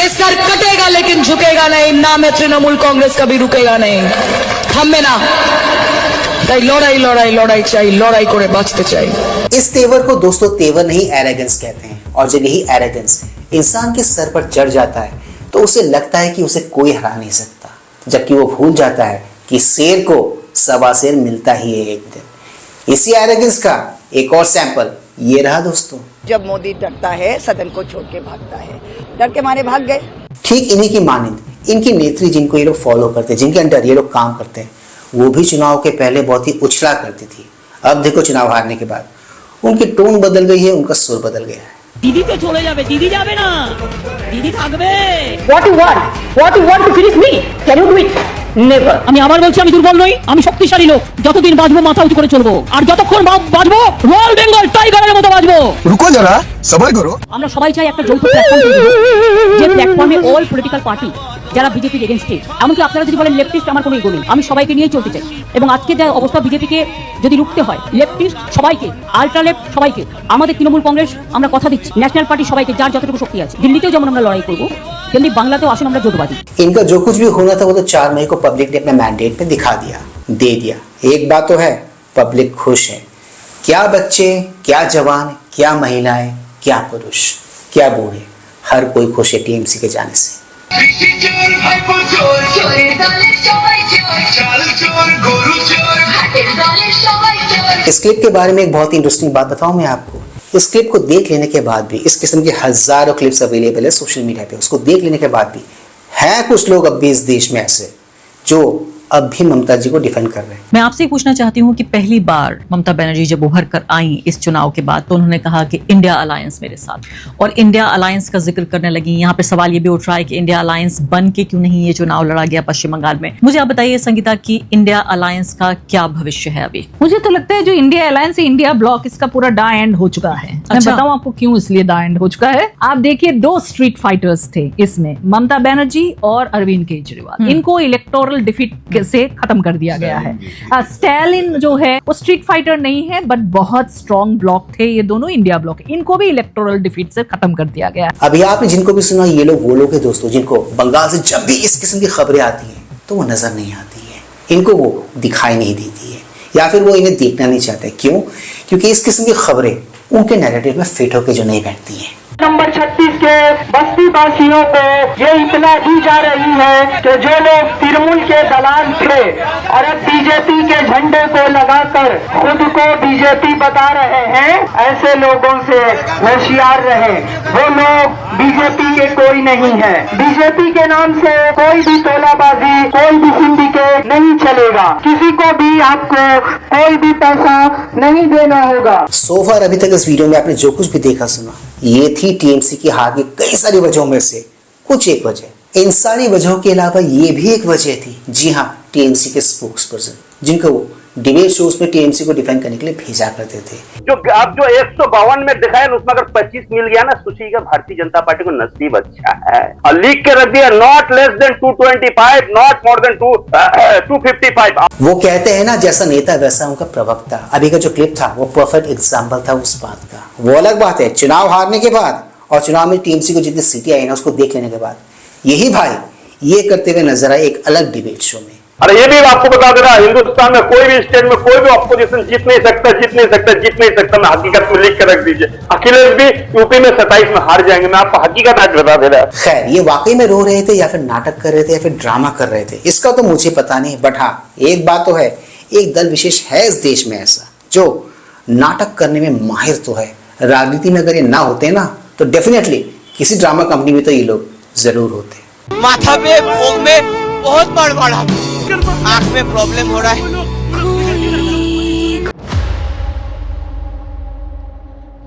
ये सर कटेगा लेकिन झुकेगा नहीं। नाम है तृणमूल कांग्रेस, कभी रुकेगा नहीं, थमবে না। তাই লড়াই লড়াই লড়াই চাই, লড়াই করে বাঁচতে চাই। इस तेवर को दोस्तों तेवर नहीं एरोगेंस कहते हैं। और जब यही एरोगेंस इंसान के सर पर चढ़ जाता है तो उसे लगता है कि उसे कोई हरा नहीं सकता, जबकि वो भूल जाता है कि शेर को सवा शेर मिलता ही है एक दिन। इसी एरोगेंस का एक और सैंपल ये रहा दोस्तों। जब मोदी डरता है सदन को छोड़ के भागता है, डर के मारे भाग गए। ठीक इन्हीं की मानिंद इनकी नेत्री जिनको ये लोग फॉलो करते हैं, जिनके अंडर ये लोग काम करते हैं, वो भी चुनाव के पहले बहुत ही उछला करती थी। अब देखो चुनाव हारने के बाद उनकी टोन बदल गई है, उनका सुर बदल गया है। दीदी तो छोड़े जाबे, दीदी जाबे ना, दीदी থাকবে। What you want to finish me? Can you do it? Never. আমি আবার বলছি আমি দুর্বল নই, আমি শক্তিশালী লোক। যতদিন বাঁচবো মাথা উঁচু করে চলবো, আর যতক্ষণ বাঁচবো রয়্যাল বেঙ্গল টাইগারের মতো বাঁচবো। রুকো যারা, সবাই করো। আমরা সবাই চাই একটা যৌথ প্ল্যাটফর্ম তৈরি হোক, যে প্ল্যাটফর্মে অল পলিটিক্যাল পার্টি যারা বিজেপির এগেইনস্টে, এমনকি আপনারা যদি বলেন লেফটিস্ট, আমার কোনো ইগো নেই, আমি সবাইকে নিয়েই চলতে চাই। এবং আজকে যে অবস্থা বিজেপিকে যদি রুখতে হয়, লেফটিস্ট সবাইকে, আলট্রা লেফট সবাইকে, আমাদের তৃণমূল কংগ্রেস আমরা কথা দিচ্ছি, ন্যাশনাল পার্টি সবাইকে, যার যতটুকু শক্তি আছে, দিল্লিতেও যেমন আমরা লড়াই করবো, তেমনি বাংলাতেও আসুন আমরা জোটবাজি। इनका जो कुछ भी होना था वो तो 4 मई को पब्लिक ने अपने मैंडेट में दिखा दिया, दे दिया। एक बात तो है, पब्लिक खुश है। क्या बच्चे, क्या जवान, क्या महिलाएं, क्या पुरुष, क्या बूढ़े, हर कोई खुश है टीएमसी के जाने से। इस क्लिप के बारे में एक बहुत ही इंटरेस्टिंग बात बताऊं मैं आपको। इस क्लिप को देख लेने के बाद भी, इस किस्म के हजारों क्लिप्स अवेलेबल है सोशल मीडिया पे, उसको देख लेने के बाद भी हैं कुछ लोग अब भी इस देश में ऐसे जो अब भी ममता जी को डिफेंड कर रहे हैं। मैं आपसे पूछना चाहती हूँ कि पहली बार ममता बनर्जी जब उभर कर आई इस चुनाव के बाद, तो उन्होंने कहा कि इंडिया अलायंस मेरे साथ, और इंडिया अलायंस का जिक्र करने लगी। यहाँ पे सवाल ये भी उठ रहा है कि इंडिया अलायंस बन के क्यों नहीं ये चुनाव लड़ा गया पश्चिम बंगाल में। मुझे आप बताइए संगीता कि इंडिया अलायंस का क्या भविष्य है अभी? मुझे तो लगता है जो इंडिया अलायंस है, इंडिया ब्लॉक, इसका पूरा डा एंड हो चुका है। मैं बताऊं आपको क्यों इसलिए डा एंड हो चुका है। आप देखिए, 2 स्ट्रीट फाइटर्स थे इसमें, ममता बनर्जी और अरविंद केजरीवाल। इनको इलेक्टोरल डिफीट से खत्म कर दिया गया है। स्टैलिन जो है वो स्ट्रीट फाइटर नहीं है, बट बहुत स्ट्रॉन्ग ब्लॉक थे ये दोनों, इंडिया ब्लॉक। इनको भी इलेक्टोरल डिफीट से खत्म कर दिया गया। अभी आपने जिनको भी सुना, ये लोग वो लोग हैं दोस्तों जिनको बंगाल से जब भी इस किस्म की खबरें आती हैं तो वो नजर नहीं आती है, इनको वो दिखाई नहीं देती है, या फिर वो इन्हें देखना नहीं चाहते। क्यों? क्योंकि इस किस्म की खबरें उनके नैरेटिव में फिट होकर जो नहीं बैठती हैं। नंबर 36 के बस्ती वासियों को ये इतना दी जा रही है कि जो लोग तृणमूल के दलाल थे और अब बीजेपी के झंडे को लगाकर खुद को बीजेपी बता रहे हैं, ऐसे लोगों से होशियार रहे। वो लोग बीजेपी के कोई नहीं है। बीजेपी के नाम से कोई भी तोलाबाजी, कोई भी सिंडिकेट नहीं चलेगा। किसी को भी आपको कोई भी पैसा नहीं देना होगा। सो फार अभी तक इस वीडियो में आपने जो कुछ भी देखा सुना, ये थी टीएमसी की हार की कई सारी वजहों में से कुछ एक वजह। इन सारी वजहों के अलावा ये भी एक वजह थी, जी हाँ, टीएमसी के स्पोक्स पर्सन, जिनको वो डिबेट शोज में टीएमसी को डिफेंड करने के लिए भेजा करते थे। जो आप जो 152 में दिखाया ना, उसमें अगर 25 मिल गया ना, सोचिएगा भारतीय जनता पार्टी को नसीब अच्छा है। और लिख के रख दिया, not less than 225, not more than 255। वो कहते हैं ना, जैसा नेता वैसा उनका प्रवक्ता। अभी का जो क्लिप था वो परफेक्ट एग्जाम्पल था उस बात का। वो अलग बात है, चुनाव हारने के बाद और चुनाव में टीएमसी को जितनी सीटें आई ना, उसको देख लेने के बाद यही भाई ये करते हुए नजर आए एक अलग डिबेट शो में। अरे ये भी आपको बता दे रहा, हिंदुस्तान में कोई भी स्टेट में कोई भी ऑपोजिशन जीत नहीं सकता। मैं हकीकत में लिख के रख दीजिए। अखिलेश भी यूपी में 27 में हार जाएंगे। मैं आपको हकीकत आज बता दे रहा। खैर, ये वाकई में रो रहे थे या फिर नाटक कर रहे थे या फिर ड्रामा कर रहे थे, इसका तो मुझे पता नहीं। बट हाँ, एक बात तो है, एक दल विशेष है इस देश में ऐसा जो नाटक करने में माहिर तो है। राजनीति में अगर ये ना होते ना तो डेफिनेटली किसी ड्रामा कंपनी में तो ये लोग जरूर होते। माथा पे मुंह में बहुत बड़ा आँख में प्रॉब्लम हो रहा है।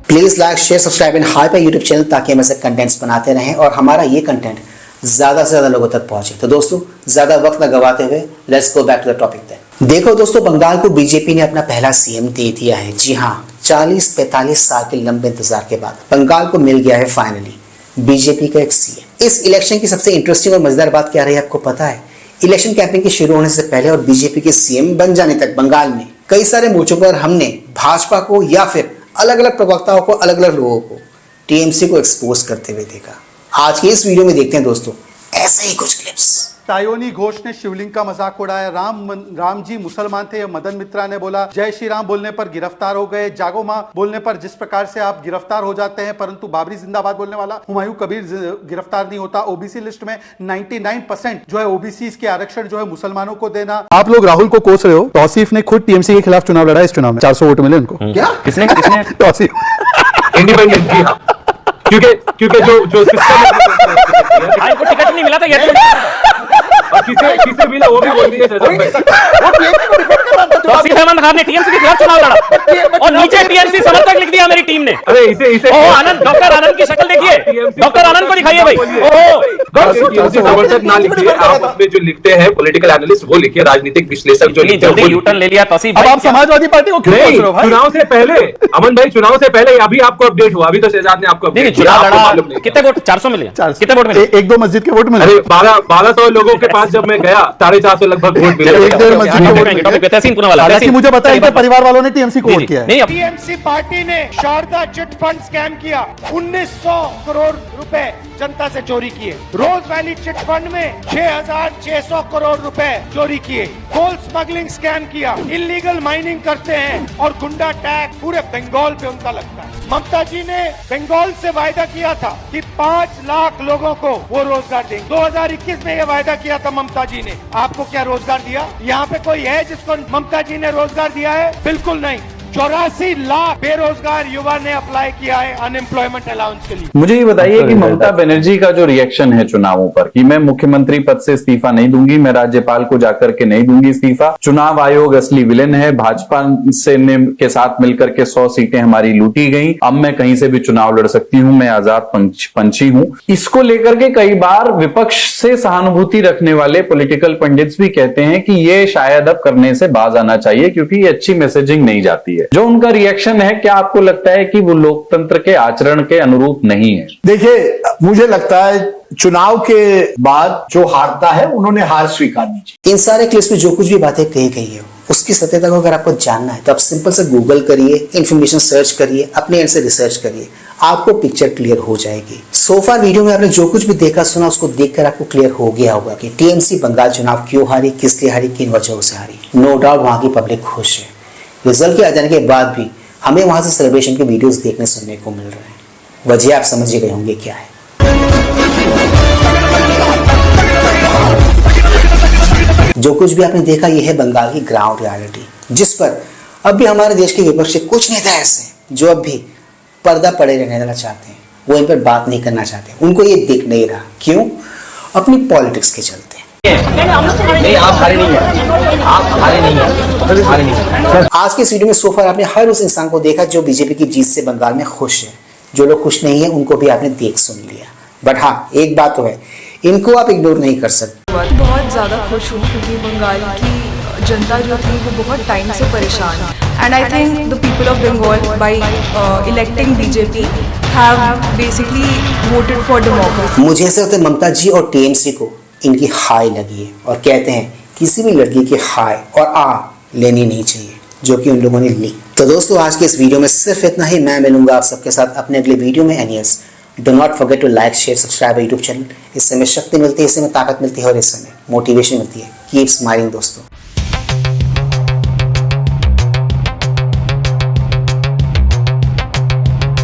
Please like, share, subscribe and high पे यूट्यूब चैनल, ताकि हम ऐसे कंटेंट्स बनाते रहें और हमारा ये कंटेंट ज्यादा से ज्यादा लोगों तक पहुंचे। तो दोस्तों, ज्यादा वक्त न गवाते हुए let's go back to the topic then. देखो दोस्तों, बंगाल को बीजेपी ने अपना पहला सीएम दे दिया है। जी हाँ, 40-45 साल के लंबे इंतजार के बाद बंगाल को मिल गया है फाइनली बीजेपी का एक सीएम। इस इलेक्शन की सबसे इंटरेस्टिंग और मजेदार बात क्या रही आपको पता है? इलेक्शन कैंपेन के शुरू होने से पहले और बीजेपी के सीएम बन जाने तक बंगाल में कई सारे मोर्चों पर हमने भाजपा को या फिर अलग अलग प्रवक्ताओं को, अलग अलग लोगों को टीएमसी को एक्सपोज करते हुए देखा। आज के इस वीडियो में देखते हैं दोस्तों ऐसे ही कुछ क्लिप्स। तायोनी घोष ने शिवलिंग का मजाक उड़ाया। राम जी मुसलमान थे, मदन मित्रा ने बोला। जय श्री राम बोलने पर गिरफ्तार हो गए। जागो मां बोलने पर जिस प्रकार से आप गिरफ्तार हो जाते हैं, परंतु बाबरी जिंदाबाद बोलने वाला हुमायूं कबीर गिरफ्तार नहीं होता। ओबीसी लिस्ट में 99% जो है ओबीसी के आरक्षण जो है मुसलमानों को देना। आप लोग राहुल को कोस रहे हो। तौसीफ ने खुद टीएमसी के खिलाफ चुनाव लड़ा। इस चुनाव में 400 वोट मिले उनको। क्या किसने तौसीफ इंडिपेंडेंट जी, हाँ। क्योंकि जो सिस्टम को टिकट नहीं मिला था, ये किसे मिला वो भी बोल दिया। तौसीफ अहमद खान ने टीएमसी के खिलाफ चुनाव लड़ा और नीचे टीएमसी समर्थक लिख दिया मेरी टीम ने। अरे इसे आनंद, डॉक्टर आनंद की शक्ल देखिए, डॉक्टर आनंद को दिखाइए भाई। समर्थक ना लिखिए, आप अपने जो लिखते हैं पॉलिटिकल एनालिस्ट वो लिखिए, राजनीतिक विश्लेषक जो जल्दी यूटर्न ले लिया तौसीफ। अब आप समाजवादी पार्टी को क्यों कोस रहे हो भाई? चुनाव से पहले अमन भाई, चुनाव से पहले अभी आपको अपडेट हुआ, अभी तो शहजाद ने आपको अपडेट चुनाव लड़ा। कितने वोट? 400 मिले। कितने वोट मिले? एक दो मस्जिद के वोट मिले। अरे 1200 लोगों के पास जब मैं गया 450 लगभग वोट मिले। एक डेढ़ मस्जिद के वोट मिले। हालांकि मुझे पता है इनके परिवार वालों ने टीएमसी को वोट किया है। टीएमसी पार्टी ने शारदा चिट फंड स्कैम किया। 1900 करोड़ रुपए जनता से चोरी किए। रोज वैली चिट फंड में 6600 करोड़ रुपए चोरी किए। कोल स्मगलिंग स्कैम किया। इलीगल माइनिंग करते हैं और गुंडा टैग पूरे बंगाल पे उनका लगता है। ममता जी ने बंगाल से वायदा किया था कि 5 लाख लोगों को वो रोजगार देंगे। 2021 में ये वायदा किया था ममता जी ने। आपको क्या रोजगार दिया? यहाँ पे कोई है जिसको ममता जी ने रोजगार दिया है? बिल्कुल नहीं। 84 लाख बेरोजगार युवा ने अप्लाई किया है अनएम्प्लॉयमेंट अलाउंस के लिए। मुझे ये बताइए कि ममता बनर्जी का जो रिएक्शन है चुनावों पर कि मैं मुख्यमंत्री पद से इस्तीफा नहीं दूंगी, मैं राज्यपाल को जाकर के नहीं दूंगी इस्तीफा, चुनाव आयोग असली विलेन है, भाजपा से के साथ मिलकर के 100 सीटें हमारी लूटी गई, अब मैं कहीं से भी चुनाव लड़ सकती हूं, मैं आजाद पंछी हूं। इसको लेकर के कई बार विपक्ष से सहानुभूति रखने वाले पॉलिटिकल पंडित्स भी कहते हैं कि ये शायद अब करने से बाज आना चाहिए क्योंकि ये अच्छी मैसेजिंग नहीं जाती है। जो उनका रिएक्शन है, क्या आपको लगता है कि वो लोकतंत्र के आचरण के अनुरूप नहीं है? देखिए, मुझे लगता है चुनाव के बाद जो हारता है उन्होंने हार स्वीकारनी चाहिए। इन सारे क्लिप्स में जो कुछ भी बातें कही गई है उसकी सत्यता को अगर आपको जानना है तो आप सिंपल से गूगल करिए, इंफॉर्मेशन सर्च करिए, अपने एंड से रिसर्च करिए, आपको पिक्चर क्लियर हो जाएगी। सोफा वीडियो में आपने जो कुछ भी देखा सुना उसको देखकर आपको क्लियर हो गया होगा कि टीएमसी बंगाल चुनाव क्यों हारी, किस लिए हारी, किन वजहों से हारी। नो डाउट वहां की पब्लिक खुश है। रिजल्ट के आ जाने के बाद भी हमें वहां से सेलिब्रेशन के वीडियोस देखने सुनने को मिल रहे हैं। वजह आप समझ गए होंगे क्या है। जो कुछ भी आपने देखा यह है बंगाल की ग्राउंड रियलिटी, जिस पर अब भी हमारे देश के विपक्ष के कुछ नेता ऐसे जो अब भी पर्दा पड़े रहने देना चाहते हैं, वो इन पर बात नहीं करना चाहते। उनको ये दिख नहीं रहा, क्यों? अपनी पॉलिटिक्स के चलते। नहीं, आप हारे नहीं है, आप हारे नहीं है, हारे नहीं है। आज के इस वीडियो में सो फार आपने हर उस इंसान को देखा जो बीजेपी की जीत से बंगाल में खुश है। जो लोग खुश नहीं है उनको भी आपने देख सुन लिया। बट हाँ, एक बात तो है, इनको आप इग्नोर नहीं कर सकते। बहुत ज़्यादा खुश हूँ क्योंकि बंगाल की जनता जो थी वो बहुत टाइम से परेशान है। And I think the people of Bengal by electing BJP have basically voted for democracy. मुझे ऐसा लगता है ममता जी और टीएमसी को इनकी हाई लगी है और कहते हैं किसी भी लड़की की हाई और आ लेनी नहीं चाहिए, जो कि उन लोगों ने ली। तो दोस्तों, आज के इस वीडियो में सिर्फ इतना ही। मैं मिलूंगा आप सबके साथ अपने अगले वीडियो में। Anyways, do not forget to like, share, subscribe YouTube channel. इससे हमें शक्ति मिलती है, इससे हमें ताकत मिलती है और इससे हमें मोटिवेशन मिलती है। कीप स्माइलिंग दोस्तों।